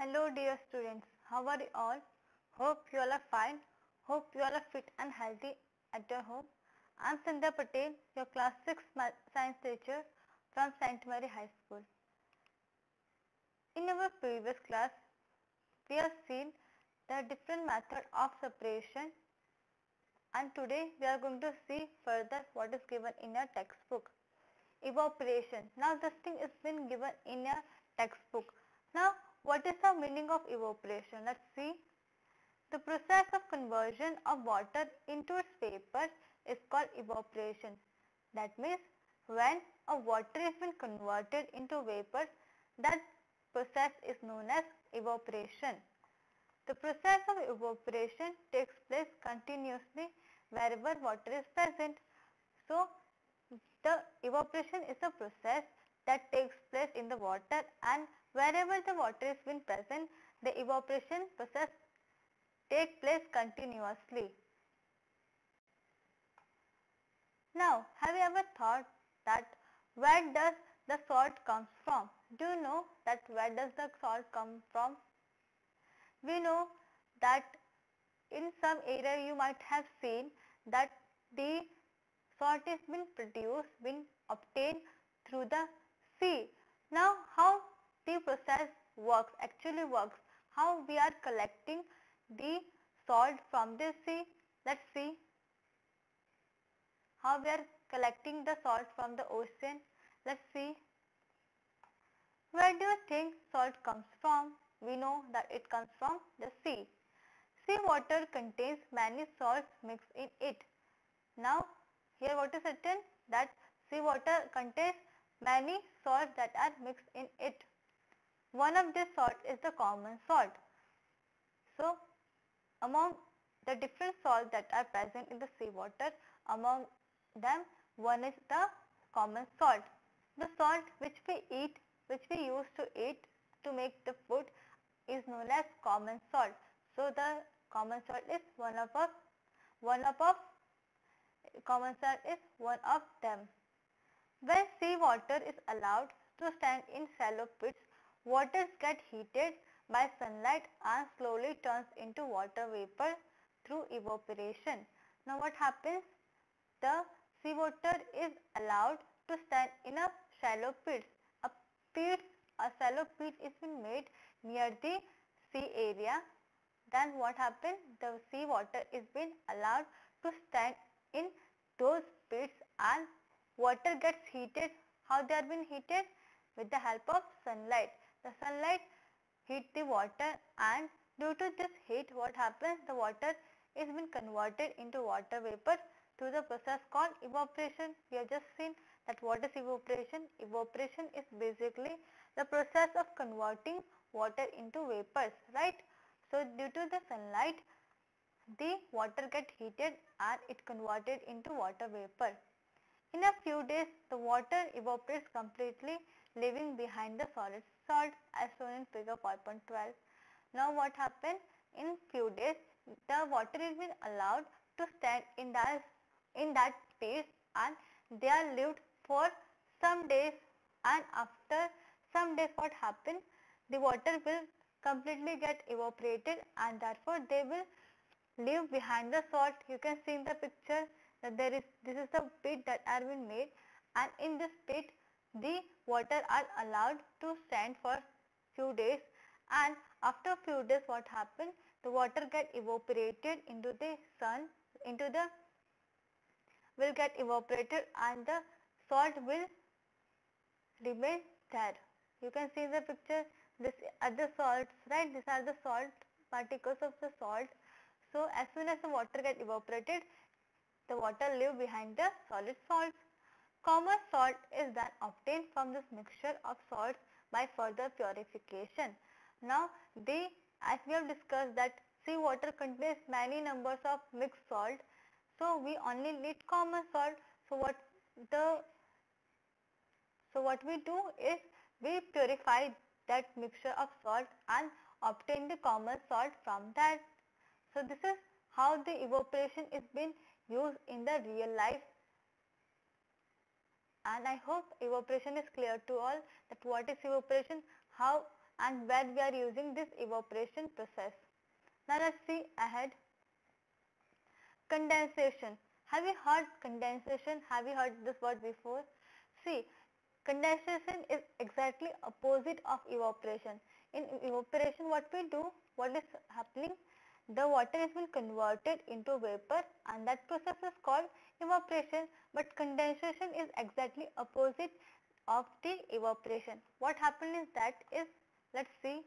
Hello dear students, how are you all? Hope you all are fine. Hope you all are fit and healthy at your home. I am Sandhya Patel, your class 6 science teacher from St. Mary High School. In our previous class, we have seen the different method of separation, and today we are going to see further what is given in your textbook. Evaporation. Now this thing is been given in your textbook. Now what is the meaning of evaporation? Let's see. The process of conversion of water into its vapor is called evaporation. That means when a water is been converted into vapor, that process is known as evaporation. The process of evaporation takes place continuously wherever water is present. So the evaporation is a process that takes place in the water, and wherever the water is been present, the evaporation process takes place continuously. Now, have you ever thought that where does the salt comes from? Do you know that where does the salt come from? We know that in some area you might have seen that the salt is been produced, been obtained through the sea. Now how the process actually works, how we are collecting the salt from the sea. Let's see how we are collecting the salt from the ocean. Let's see. Where do you think salt comes from? We know that it comes from the sea. Sea water contains many salts mixed in it. Now here what is written, that sea water contains many salts that are mixed in it. One of these salts is the common salt. So among the different salts that are present in the sea water, among them one is the common salt. The salt which we use to eat to make the food is known as common salt. So the common salt is one of them. When sea water is allowed to stand in shallow pits, water gets heated by sunlight and slowly turns into water vapor through evaporation. Now what happens? The sea water is allowed to stand in a shallow pit. A shallow pit is been made near the sea area. Then what happens? The sea water is been allowed to stand in those pits and water gets heated. How they are being heated? With the help of sunlight. The sunlight heat the water, and due to this heat what happens? The water is been converted into water vapor through the process called evaporation. We have just seen that what is evaporation. Evaporation is basically the process of converting water into vapors, right? So due to the sunlight, the water get heated and it converted into water vapor. In a few days, the water evaporates completely, leaving behind the solid salt as shown in figure 5.12. Now what happened? In few days, the water is been allowed to stand in that space, and they are lived for some days, and after some days what happens? The water will completely get evaporated, and therefore they will leave behind the salt. You can see in the picture that this is the pit that are been made, and in this pit the water are allowed to stand for few days, and after few days what happens? The water get evaporated into the sun, will get evaporated, and the salt will remain there. You can see in the picture, this are the salts, right? These are the salt particles of the salt. So as soon as the water get evaporated, the water leave behind the solid salts. Common salt is then obtained from this mixture of salts by further purification. Now as we have discussed that sea water contains many numbers of mixed salt, so we only need common salt. So what we do is we purify that mixture of salt and obtain the common salt from that. So this is how the evaporation is being used in the real life, and I hope evaporation is clear to all, that what is evaporation, how and where we are using this evaporation process. Now let's see ahead. Condensation. Have you heard condensation? Have you heard this word before? See, condensation is exactly opposite of evaporation. In evaporation, what we do, what is happening? The water is being converted into vapor, and that process is called evaporation. But condensation is exactly opposite of the evaporation. What happens is that is, let's see,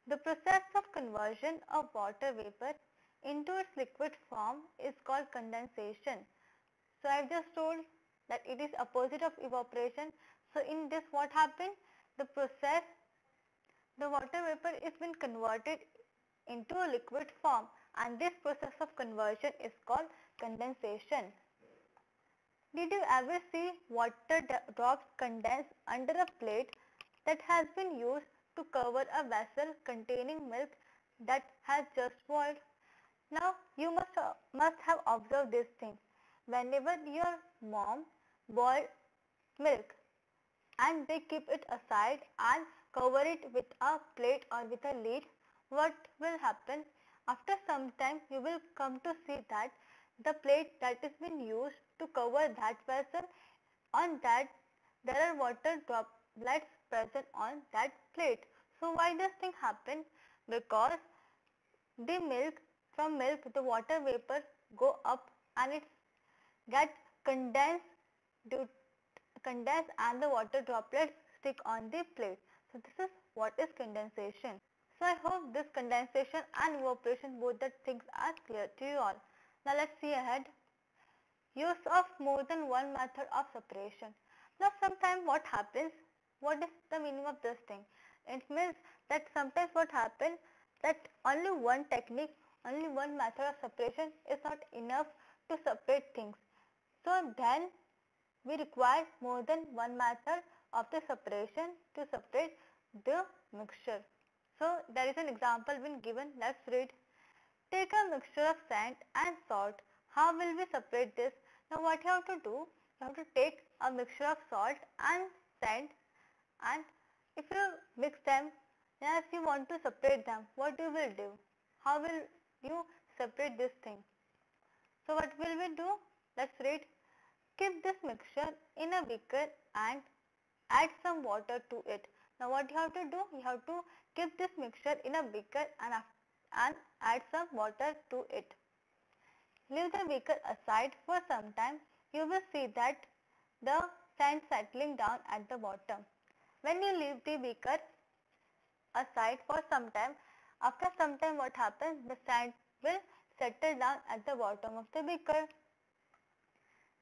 the process of conversion of water vapor into its liquid form is called condensation. So I have just told that it is opposite of evaporation. So in this, what happened? The process, the water vapor is been converted into a liquid form, and this process of conversion is called condensation. Did you ever see water drops condense under a plate that has been used to cover a vessel containing milk that has just boiled? Now you must have observed this thing. Whenever your mom boils milk and they keep it aside and cover it with a plate or with a lid, what will happen? After some time you will come to see that the plate that is been used to cover that vessel, on that there are water droplets present on that plate. So why this thing happen? Because the milk, from milk the water vapor go up and it get condensed, and the water droplets stick on the plate. So this is what is condensation. So I hope this condensation and evaporation, both the things are clear to you all. Now let's see ahead. Use of more than one method of separation. Now sometimes what happens, what is the meaning of this thing? It means that sometimes what happens, that only one technique, only one method of separation is not enough to separate things. So then we require more than one method of the separation to separate the mixture. So there is an example been given. Let's read. Take a mixture of sand and salt. How will we separate this? Now what you have to do, you have to take a mixture of salt and sand, and if you mix them, then if you want to separate them, what you will do? How will you separate this thing? So what will we do? Let's read. Keep this mixture in a beaker and add some water to it. Now what you have to do? You have to keep this mixture in a beaker and add some water to it. Leave the beaker aside for some time. You will see that the sand settling down at the bottom. When you leave the beaker aside for some time, after some time what happens? The sand will settle down at the bottom of the beaker.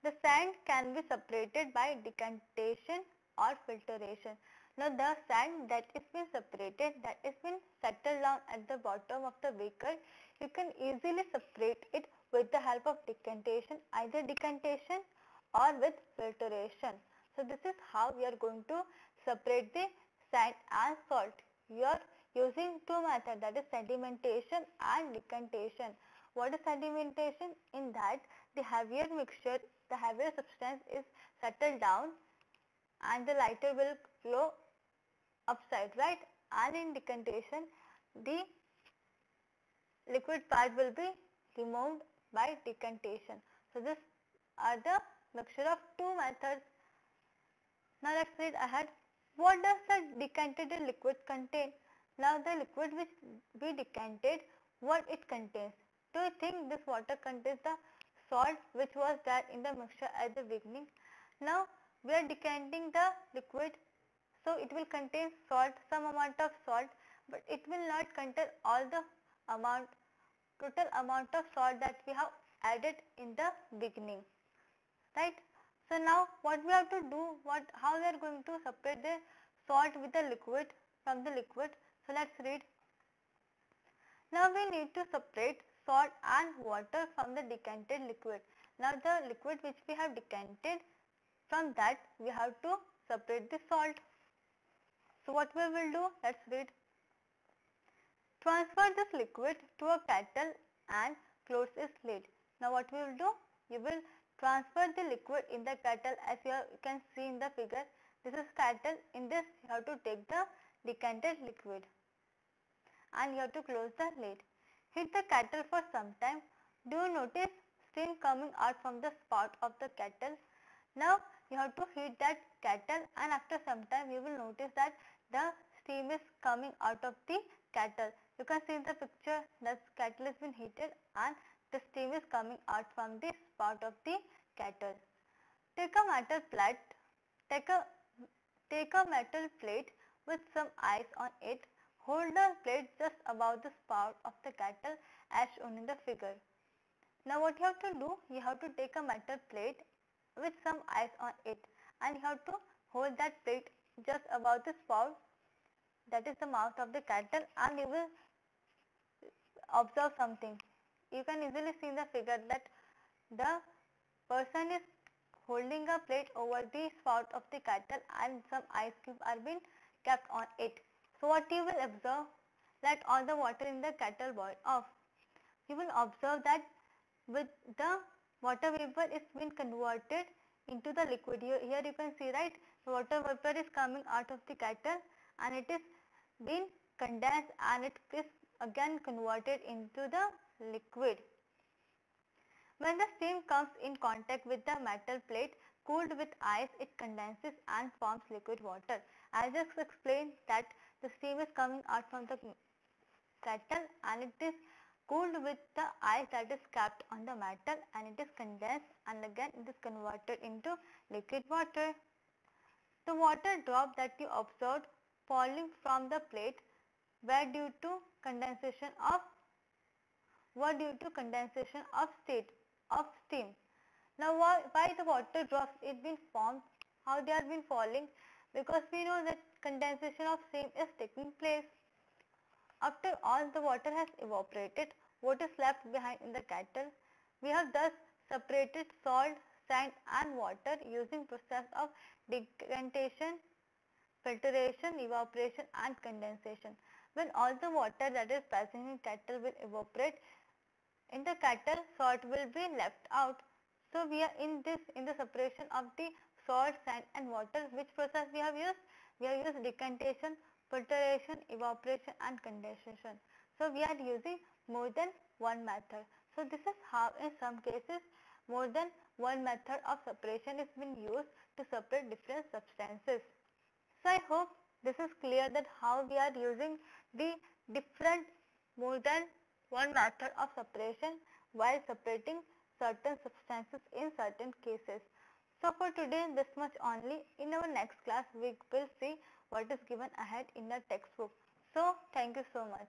The sand can be separated by decantation or filtration. Now the sand that is been separated, that is been settled down at the bottom of the beaker, you can easily separate it with the help of decantation, either decantation or with filtration. So this is how we are going to separate the sand and salt. We are using two methods, that is sedimentation and decantation. What is sedimentation? In that the heavier mixture, the heavier substance is settled down and the lighter will flow upside, right? And in decantation, the liquid part will be removed by decantation. So this are the mixture of two methods. Now let's read ahead. What does the decanted liquid contain? Now the liquid which we decanted, what it contains? Do you think this water contains the salt which was there in the mixture at the beginning? Now we are decanting the liquid, so it will contain salt, some amount of salt, but it will not contain all the total amount of salt that we have added in the beginning, right? So now what we have to do, how we are going to separate the salt with the liquid from the liquid? So let's read. Now we need to separate salt and water from the decanted liquid. Now the liquid which we have decanted, from that we have to separate the salt. So what we will do? Let's read. Transfer this liquid to a kettle and close its lid. Now what we will do? You will transfer the liquid in the kettle, as you can see in the figure. This is kettle. In this you have to take the decanted liquid. And you have to close the lid. Heat the kettle for some time. Do you notice steam coming out from the spout of the kettle? Now you have to heat that kettle, and after some time you will notice that the steam is coming out of the kettle. You can see in the picture that kettle has been heated and the steam is coming out from the spout of the kettle. Take a metal plate. Take a metal plate with some ice on it. Hold the plate just above the spout of the kettle as shown in the figure. Now what you have to do, you have to take a metal plate with some ice on it, and you have to hold that plate just above the spout, that is the mouth of the kettle, and you will observe something. You can easily see in the figure that the person is holding a plate over the spout of the kettle and some ice cubes are being kept on it. So what you will observe, that all the water in the kettle boil off. You will observe that with the water vapor is been converted into the liquid. Here you can see, right, the water vapor is coming out of the kettle and it is been condensed and it is again converted into the liquid. When the steam comes in contact with the metal plate cooled with ice, it condenses and forms liquid water. I just explained that the steam is coming out from the kettle and it is cooled with the ice that is kept on the metal, and it is condensed and again it is converted into liquid water. The water drop that you observed falling from the plate were due to condensation of steam. Now why the water drops it been formed, how they are been falling? Because we know that condensation of steam is taking place. After all the water has evaporated, what is left behind in the kettle? We have thus separated salt, sand and water using process of decantation, filtration, evaporation and condensation. When all the water that is present in kettle will evaporate, in the kettle salt will be left out. So we are in the separation of the salt, sand and water. Which process we have used? We have used decantation, filtration, evaporation and condensation. So we are using more than one method. So this is how in some cases more than one method of separation is being used to separate different substances. So I hope this is clear that how we are using the different more than one method of separation while separating certain substances in certain cases. So for today this much only. In our next class we will see what is given ahead in the textbook. So thank you so much.